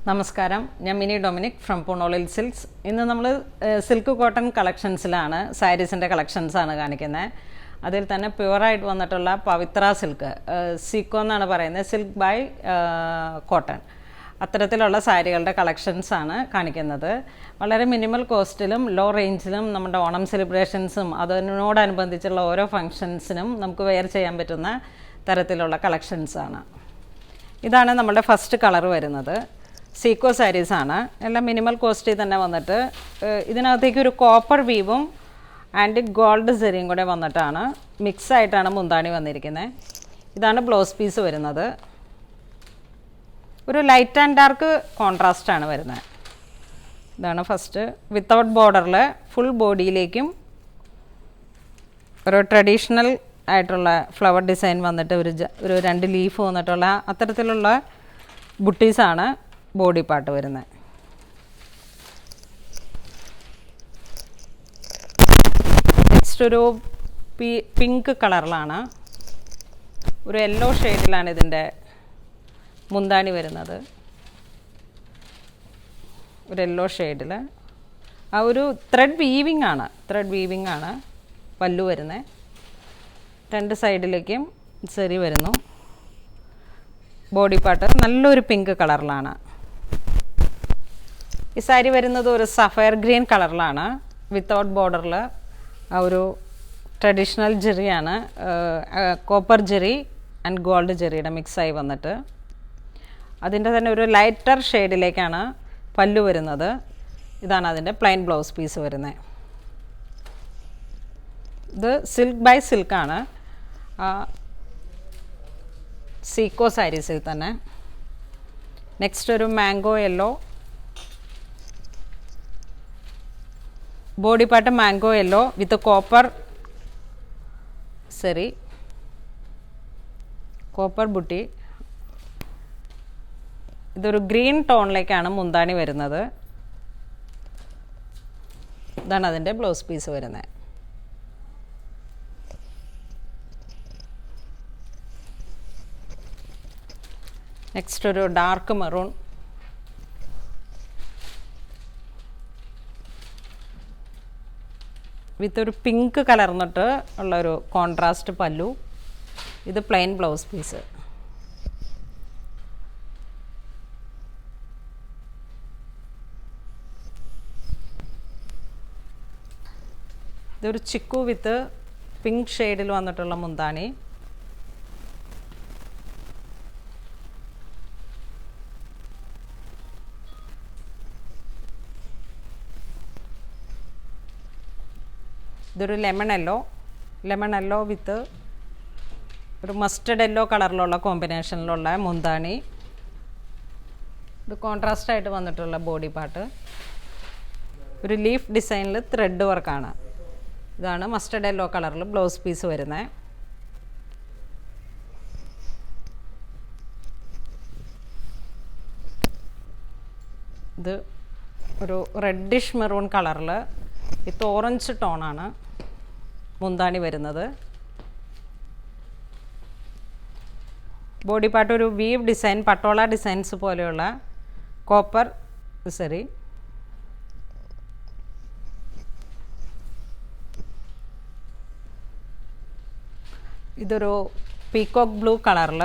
നമസ്കാരം, ഞാൻ mini Dominic from പൂണോളിൽ silks. ഇന്ന് നമ്മൾ സിൽക്ക് കോട്ടൺ കളക്ഷൻസിലാണ്, സാരീസിൻ്റെ കളക്ഷൻസാണ് കാണിക്കുന്നത്. അതിൽ തന്നെ പ്യുവറായിട്ട് വന്നിട്ടുള്ള പവിത്ര സിൽക്ക്, സീക്കോ എന്നാണ് പറയുന്നത്, സിൽക്ക് ബൈ കോട്ടൺ, അത്തരത്തിലുള്ള സാരികളുടെ കളക്ഷൻസാണ് കാണിക്കുന്നത്. വളരെ മിനിമൽ കോസ്റ്റിലും ലോ റേഞ്ചിലും നമ്മുടെ ഓണം സെലിബ്രേഷൻസും അതിനോടനുബന്ധിച്ചുള്ള ഓരോ ഫങ്ഷൻസിനും നമുക്ക് വെയർ ചെയ്യാൻ പറ്റുന്ന തരത്തിലുള്ള കളക്ഷൻസാണ്. ഇതാണ് നമ്മുടെ ഫസ്റ്റ് കളർ വരുന്നത്. സീക്കോ സാരീസാണ്, എല്ലാം മിനിമൽ കോസ്റ്റിൽ തന്നെ വന്നിട്ട് ഇതിനകത്തേക്ക് ഒരു കോപ്പർ വീവും ആൻറ്റിക് ഗോൾഡ് സെറിയും കൂടെ വന്നിട്ടാണ് മിക്സായിട്ടാണ് മുന്താണി വന്നിരിക്കുന്നത്. ഇതാണ് ബ്ലൗസ് പീസ് വരുന്നത്. ഒരു ലൈറ്റ് ആൻഡ് ഡാർക്ക് കോൺട്രാസ്റ്റാണ് വരുന്നത്. ഇതാണ് ഫസ്റ്റ്. വിത്തൗട്ട് ബോർഡറിൽ ഫുൾ ബോഡിയിലേക്കും ഒരു ട്രഡീഷണൽ ആയിട്ടുള്ള ഫ്ലവർ ഡിസൈൻ വന്നിട്ട് ഒരു 2 ലീഫ് വന്നിട്ടുള്ള അത്തരത്തിലുള്ള ബുട്ടീസാണ് ബോഡി പാർട്ട് വരുന്നത്. നെക്സ്റ്റ് ഒരു പിങ്ക് കളറിലാണ്, ഒരു യെല്ലോ ഷെയ്ഡിലാണ് ഇതിൻ്റെ മുന്താണി വരുന്നത്. ഒരു യെല്ലോ ഷെയ്ഡിൽ ആ ഒരു ത്രെഡ് വീവിങ് ആണ് പല്ലു വരുന്നത്. 2 സൈഡിലേക്കും സെറി വരുന്നു. ബോഡി പാർട്ട് നല്ലൊരു പിങ്ക് കളറിലാണ്. ഈ സാരി വരുന്നത് ഒരു സഫയർ ഗ്രീൻ കളറിലാണ്. വിത്തൗട്ട് ബോർഡറിൽ ആ ഒരു ട്രഡീഷണൽ ജെറിയാണ്, കോപ്പർ ജെറി ആൻഡ് ഗോൾഡ് ജെറിയുടെ മിക്സായി വന്നിട്ട് അതിൻ്റെ തന്നെ ഒരു ലൈറ്റർ ഷെയ്ഡിലേക്കാണ് പല്ലു വരുന്നത്. ഇതാണ് അതിൻ്റെ പ്ലെയിൻ ബ്ലൗസ് പീസ് വരുന്നത്. ഇത് സിൽക്ക് ബൈ സിൽക്കാണ്, സീക്കോ സാരീസിൽ തന്നെ. നെക്സ്റ്റ് ഒരു mango yellow, body part mango yellow with copper zari, copper ബുട്ടി. ഇതൊരു ഗ്രീൻ ടോണിലേക്കാണ് മുന്താണി വരുന്നത്. ഇതാണ് അതിൻ്റെ ബ്ലൗസ് പീസ് വരുന്നത്. നെക്സ്റ്റ് ഒരു ഡാർക്ക് മെറൂൺ, വിത്ത് ഒരു പിങ്ക് കലർന്നിട്ട് ഉള്ളൊരു കോൺട്രാസ്റ്റ് പല്ലു. ഇത് പ്ലെയിൻ ബ്ലൗസ് പീസ്. ഇതൊരു ചിക്കു വിത്ത് പിങ്ക് ഷെയ്ഡിൽ വന്നിട്ടുള്ള മുന്താണി. ഇതൊരു ലെമൺ യെല്ലോ വിത്ത് ഒരു മസ്റ്റർഡ് യെല്ലോ കളറിലുള്ള കോമ്പിനേഷനിലുള്ള മുന്താണി. ഇത് കോൺട്രാസ്റ്റായിട്ട് വന്നിട്ടുള്ള ബോഡി പാർട്ട്. ഒരു ലീഫ് ഡിസൈനിൽ ത്രെഡ് വർക്കാണ്. ഇതാണ് മസ്റ്റർഡ് യെല്ലോ കളറിൽ ബ്ലൗസ് പീസ് വരുന്നത്. ഇത് ഒരു റെഡിഷ് മെറൂൺ കളറിൽ വിത്ത് ഓറഞ്ച് ടോണാണ് മുന്താണി വരുന്നത്. ബോഡി പാർട്ട് ഒരു വീവ് ഡിസൈൻ, പട്ടോള ഡിസൈൻസ് പോലെയുള്ള കോപ്പർ സെറി. ഇതൊരു പീകോക്ക് ബ്ലൂ കളറിൽ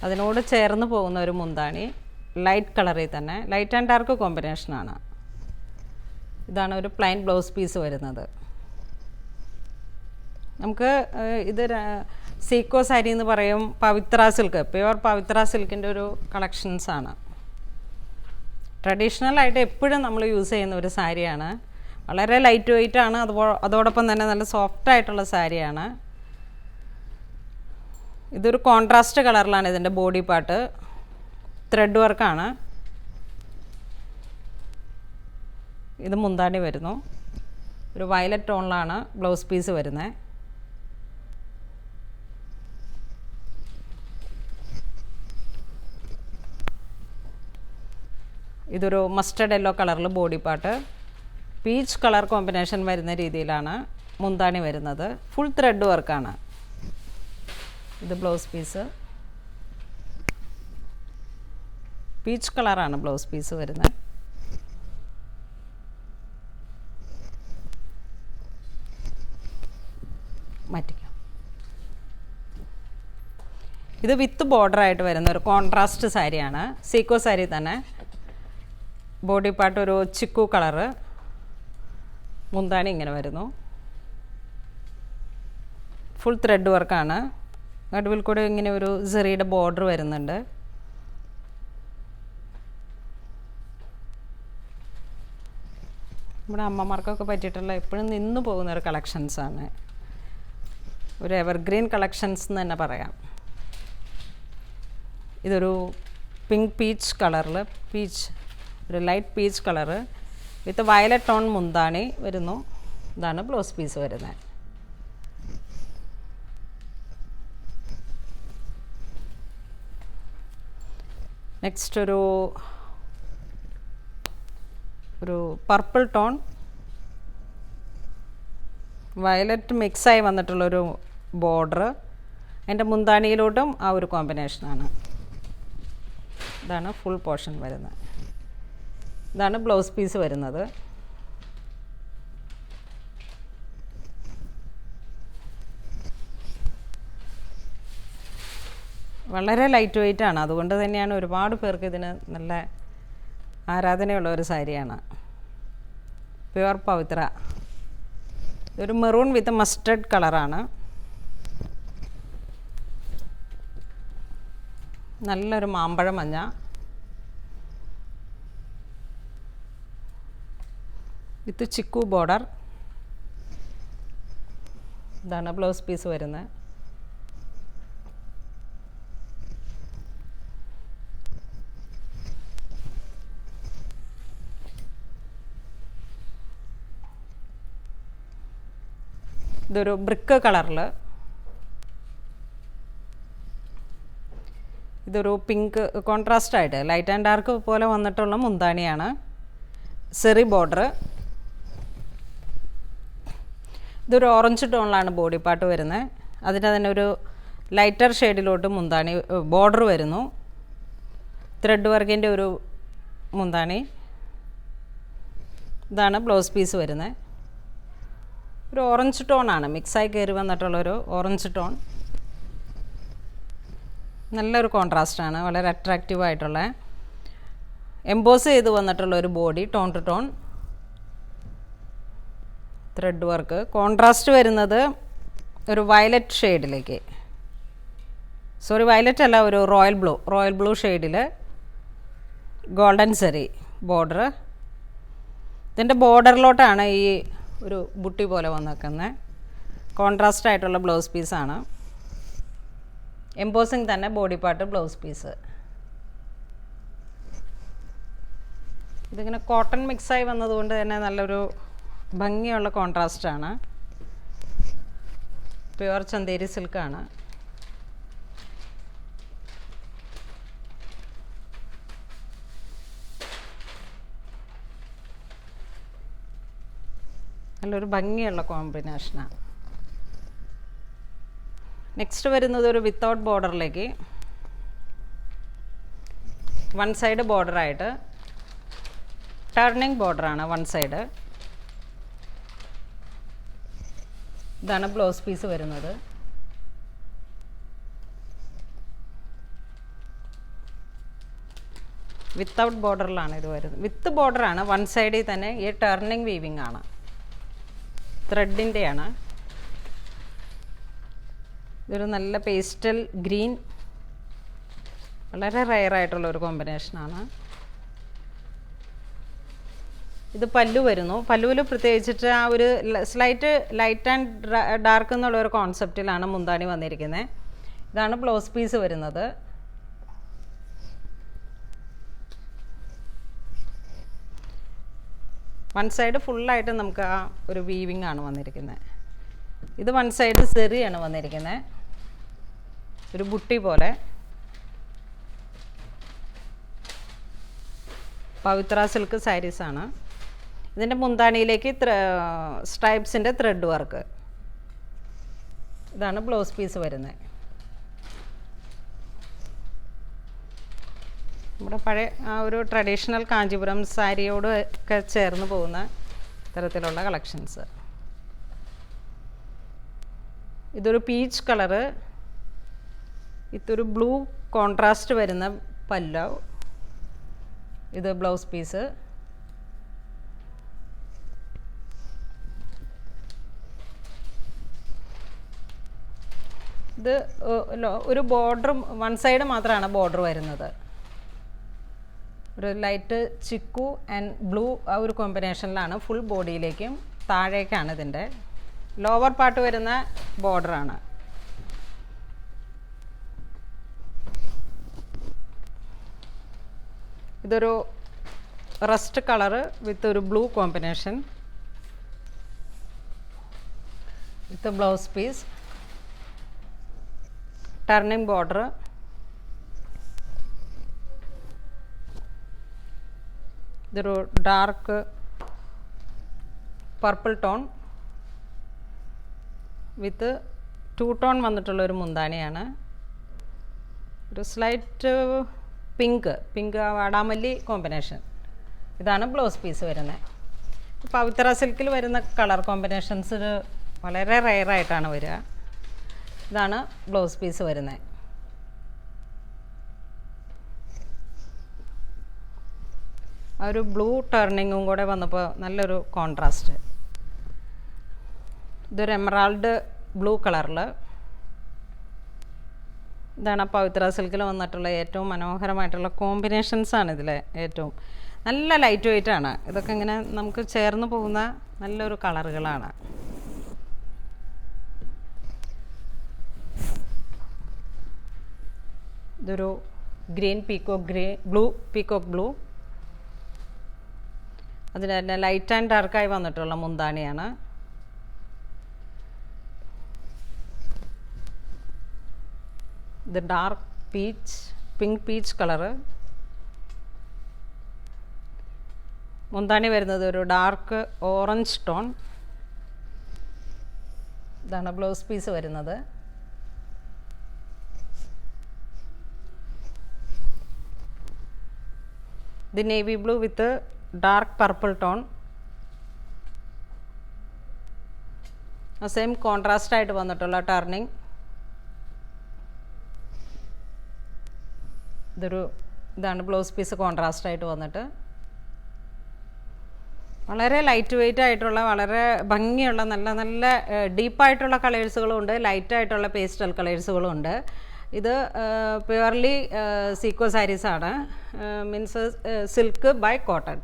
അതിനോട് ചേർന്ന് പോകുന്ന ഒരു മുന്താണി, ലൈറ്റ് കളറിൽ തന്നെ, ലൈറ്റ് ആൻഡ് ഡാർക്ക് കോമ്പിനേഷനാണ്. ഇതാണ് ഒരു പ്ലെയിൻ ബ്ലൗസ് പീസ് വരുന്നത്. നമുക്ക് ഇത് സീക്കോ സാരി എന്ന് പറയും. പവിത്ര സിൽക്ക്, പ്യുവർ പവിത്ര സിൽക്കിൻ്റെ ഒരു കളക്ഷൻസാണ്. ട്രഡീഷണലായിട്ട് എപ്പോഴും നമ്മൾ യൂസ് ചെയ്യുന്ന ഒരു സാരിയാണ്. വളരെ ലൈറ്റ് വെയ്റ്റ് ആണ്, അതോടൊപ്പം തന്നെ നല്ല സോഫ്റ്റ് ആയിട്ടുള്ള സാരിയാണ്. ഇതൊരു കോൺട്രാസ്റ്റ് കളറിലാണ് ഇതിൻ്റെ ബോഡി പാർട്ട്. ത്രെഡ് വർക്കാണ്. ഇത് മുന്താണി വരുന്നു. ഒരു വയലറ്റ് ടോണിലാണ് ബ്ലൗസ് പീസ് വരുന്നത്. ഇതൊരു മസ്റ്റർഡ് യെല്ലോ കളറിൽ body part. Peach colour combination വരുന്ന രീതിയിലാണ് മുന്താണി വരുന്നത്. ഫുൾ ത്രെഡ് വർക്കാണ്. ഇത് ബ്ലൗസ് പീസ്. പീച്ച് കളറാണ് ബ്ലൗസ് പീസ് വരുന്നത്. മാറ്റിക്കാം. ഇത് വിത്ത് ബോർഡറായിട്ട് വരുന്ന ഒരു കോൺട്രാസ്റ്റ് സാരിയാണ്. സീക്കോ സാരി തന്നെ. ബോഡി പാർട്ട് ഒരു ചിക്കു കളറ്, മുന്താണി ഇങ്ങനെ വരുന്നു. ഫുൾ ത്രെഡ് വർക്കാണ്. നടുവിൽ കൂടെ ഇങ്ങനെ ഒരു സെറിയുടെ ബോർഡർ വരുന്നുണ്ട്. നമ്മുടെ അമ്മമാർക്കൊക്കെ പറ്റിയിട്ടുള്ള എപ്പോഴും നിന്ന് പോകുന്ന ഒരു കളക്ഷൻസാണ്. ഒരു എവർഗ്രീൻ കളക്ഷൻസ് എന്ന് തന്നെ പറയാം. ഇതൊരു പിങ്ക് പീച്ച് കളറിൽ, ഒരു ലൈറ്റ് പീച്ച് കളറ് വിത്ത് വയലറ്റ് ടോൺ മുന്താണി വരുന്നു. ഇതാണ് ബ്ലൗസ് പീസ് വരുന്നത്. നെക്സ്റ്റ് ഒരു പർപ്പിൾ ടോൺ വയലറ്റ് മിക്സായി വന്നിട്ടുള്ളൊരു ബോർഡർ. അതിൻ്റെ മുന്താണിയിലോട്ടും ആ ഒരു കോമ്പിനേഷനാണ്. ഇതാണ് ഫുൾ പോർഷൻ വരുന്നത്. ഇതാണ് ബ്ലൗസ് പീസ് വരുന്നത്. വളരെ ലൈറ്റ് വെയ്റ്റ് ആണ്. അതുകൊണ്ട് തന്നെയാണ് ഒരുപാട് പേർക്ക് ഇതിന് നല്ല ആരാധനയുള്ള ഒരു സാരിയാണ്. പ്യുവർ പവിത്ര. ഇതൊരു മെറൂൺ വിത്ത് മസ്റ്റർഡ് കളറാണ്. നല്ലൊരു മാമ്പഴ മഞ്ഞ. വിത്ത് ചിക്കു ബോർഡർ. ഇതാണ് ബ്ലൗസ് പീസ് വരുന്നത്. ഇതൊരു ബ്രിക്ക് കളറിൽ, ഇതൊരു പിങ്ക് കോൺട്രാസ്റ്റായിട്ട് ലൈറ്റ് ആൻഡ് ഡാർക്ക് പോലെ വന്നിട്ടുള്ള മുന്താണിയാണ്. സെറി ബോർഡർ. ഇതൊരു ഓറഞ്ച് ടോണിലാണ് ബോഡി പാർട്ട് വരുന്നത്. അതിൻ്റെ തന്നെ ഒരു ലൈറ്റർ ഷെയ്ഡിലോട്ട് മുന്താണി ബോർഡർ വരുന്നു. ത്രെഡ് വർക്കിൻ്റെ ഒരു മുന്താണി. ഇതാണ് ബ്ലൗസ് പീസ് വരുന്നത്. ഒരു ഓറഞ്ച് ടോണാണ്, മിക്സായി കയറി വന്നിട്ടുള്ളൊരു ഓറഞ്ച് ടോൺ. നല്ലൊരു കോൺട്രാസ്റ്റാണ്, വളരെ അട്രാക്റ്റീവ് ആയിട്ടുള്ള എംബോസ് ചെയ്ത് വന്നിട്ടുള്ള ഒരു body, tone to tone thread work. Contrast വരുന്നത് ഒരു വയലറ്റ് ഷെയ്ഡിലേക്ക്, സോറി വയലറ്റ് അല്ല, ഒരു റോയൽ ബ്ലൂ ഷെയ്ഡിൽ ഗോൾഡൻ സെറി ബോർഡർ. ഇതിൻ്റെ ബോർഡറിലോട്ടാണ് ഈ ഒരു ബുട്ടി പോലെ വന്നിരിക്കുന്നത്. കോൺട്രാസ്റ്റ് ആയിട്ടുള്ള ബ്ലൗസ് പീസാണ്. എംബോസിങ് തന്നെ ബോഡി പാർട്ട് ബ്ലൗസ് പീസ്. ഇതിങ്ങനെ കോട്ടൺ മിക്സായി വന്നതുകൊണ്ട് തന്നെ നല്ലൊരു ഭംഗിയുള്ള കോൺട്രാസ്റ്റാണ്. പ്യുവർ ചന്തേരി സിൽക്കാണ്. നല്ലൊരു ഭംഗിയുള്ള കോമ്പിനേഷനാണ്. നെക്സ്റ്റ് വരുന്നത് ഒരു വിത്തൗട്ട് ബോർഡറിലേക്ക്, വൺ സൈഡ് ബോർഡറായിട്ട് ടേർണിംഗ് ബോർഡറാണ് വൺ സൈഡ്. ഇതാണ് ബ്ലൗസ് പീസ് വരുന്നത്. വിത്തൗട്ട് ബോർഡറിലാണ് ഇത് വരുന്നത്. വിത്ത് ബോർഡറാണ്, വൺ സൈഡിൽ തന്നെ ഈ ടേർണിംഗ് വീവിങ് ആണ്, ത്രെഡിൻ്റെയാണ്. ഇതൊരു നല്ല പേസ്റ്റൽ ഗ്രീൻ, വളരെ റയറായിട്ടുള്ള ഒരു കോമ്പിനേഷനാണ്. ഇത് പല്ലു വരുന്നു. പല്ലുവിൽ പ്രത്യേകിച്ചിട്ട് ആ ഒരു സ്ലൈറ്റ് ലൈറ്റ് ആൻഡ് ഡാർക്ക് എന്നുള്ള ഒരു കോൺസെപ്റ്റിലാണ് മുന്താണി വന്നിരിക്കുന്നത്. ഇതാണ് ബ്ലൗസ് പീസ് വരുന്നത്. വൺ സൈഡ് ഫുള്ളായിട്ട് നമുക്ക് ആ ഒരു വീവിങ് ആണ് വന്നിരിക്കുന്നത്. ഇത് വൺ സൈഡ് സെറിയാണ് വന്നിരിക്കുന്നത്, ഒരു ബുട്ടി പോലെ. പവിത്ര സിൽക്ക് സാരീസാണ്. ഇതിൻ്റെ മുന്താണിയിലേക്ക് സ്ട്രൈപ്സിൻ്റെ ത്രെഡ് വർക്ക്. ഇതാണ് ബ്ലൗസ് പീസ് വരുന്നത്. നമ്മുടെ പഴയ ആ ഒരു ട്രഡീഷണൽ കാഞ്ചീപുരം സാരിയോട് ഒക്കെ ചേർന്ന് പോകുന്ന തരത്തിലുള്ള കളക്ഷൻസ്. ഇതൊരു പീച്ച് കളറ്, ഇതൊരു ബ്ലൂ കോൺട്രാസ്റ്റ് വരുന്ന പല്ലു, ഇത് ബ്ലൗസ് പീസ്. ഇത് ഒരു ബോർഡർ, വൺ സൈഡ് മാത്രമാണ് ബോർഡർ വരുന്നത്. ഒരു ലൈറ്റ് ചിക്കു ആൻഡ് ബ്ലൂ ആ ഒരു കോമ്പിനേഷനിലാണ് ഫുൾ ബോഡിയിലേക്കും താഴേക്കാണ് ഇതിൻ്റെ ലോവർ പാർട്ട് വരുന്ന ബോർഡറാണ്. ഇതൊരു റസ്റ്റ് കളറ് വിത്ത് ഒരു blue combination, with blouse piece, turning border. ഇതൊരു dark purple tone with 2 tone വന്നിട്ടുള്ളൊരു മുന്താണിയാണ്. ഒരു സ്ലൈറ്റ് പിങ്ക് വാടാമല്ലി കോമ്പിനേഷൻ. ഇതാണ് ബ്ലൗസ് പീസ് വരുന്നത്. പവിത്ര സിൽക്കിൽ വരുന്ന കളർ കോമ്പിനേഷൻസ് വളരെ റെയറായിട്ടാണ് വരിക. ഇതാണ് ബ്ലൗസ് പീസ് വരുന്നത്. ആ ഒരു ബ്ലൂ ടേർണിങ്ങും കൂടെ വന്നപ്പോൾ നല്ലൊരു കോൺട്രാസ്റ്റ്. ഇതൊരു എമറാൾഡ് ബ്ലൂ കളറിൽ. ഇതാണ് പവിത്ര സിൽക്കിൽ വന്നിട്ടുള്ള ഏറ്റവും മനോഹരമായിട്ടുള്ള കോമ്പിനേഷൻസാണ് ഇതിലെ ഏറ്റവും. നല്ല ലൈറ്റ് വെയ്റ്റ് ആണ്. ഇതൊക്കെ ഇങ്ങനെ നമുക്ക് ചേർന്ന് പോകുന്ന നല്ലൊരു കളറുകളാണ്. ഇതൊരു ഗ്രീൻ ബ്ലൂ പീക്കോക്ക് ബ്ലൂ. അതിന് തന്നെ ലൈറ്റ് ആൻഡ് ഡാർക്കായി വന്നിട്ടുള്ള മുന്താണിയാണ്. ഇത് ഡാർക്ക് പിങ്ക് പീച്ച് കളറ്. മുന്താണി വരുന്നത് ഒരു ഡാർക്ക് ഓറഞ്ച് ടോൺ. ഇതാണ് ബ്ലൗസ് പീസ് വരുന്നത്. ഇത് നേവി ബ്ലൂ വിത്ത് dark purple tone. Same contrast ആയിട്ട് വന്നിട്ടുള്ള ടർണിങ്. ഇതാണ് ബ്ലൗസ് പീസ് കോൺട്രാസ്റ്റ് ആയിട്ട് വന്നിട്ട് വളരെ ലൈറ്റ് വെയ്റ്റ് ആയിട്ടുള്ള വളരെ ഭംഗിയുള്ള നല്ല നല്ല ഡീപ്പായിട്ടുള്ള കളേഴ്സുകളും ഉണ്ട്, ലൈറ്റായിട്ടുള്ള പേസ്റ്റൽ കളേഴ്സുകളും ഉണ്ട്. ഇത് പ്യുവർലി സീക്കോ സാരീസാണ്, മീൻസ് സിൽക്ക് ബൈ കോട്ടൺ.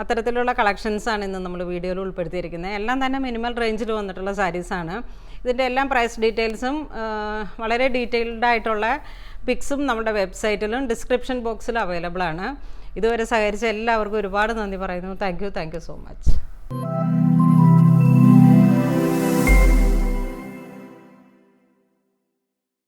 അത്തരത്തിലുള്ള കളക്ഷൻസാണ് ഇന്ന് നമ്മൾ വീഡിയോയിൽ ഉൾപ്പെടുത്തിയിരിക്കുന്നത്. എല്ലാം തന്നെ മിനിമൽ റേഞ്ചിൽ വന്നിട്ടുള്ള സാരീസാണ്. ഇതിൻ്റെ എല്ലാം പ്രൈസ് ഡീറ്റെയിൽസും വളരെ ഡീറ്റെയിൽഡ് ആയിട്ടുള്ള പിക്സും നമ്മുടെ വെബ്സൈറ്റിലും ഡിസ്ക്രിപ്ഷൻ ബോക്സിലും അവൈലബിൾ ആണ്. ഇതുവരെ സഹകരിച്ച എല്ലാവർക്കും ഒരുപാട് നന്ദി പറയുന്നു. Thank you so much.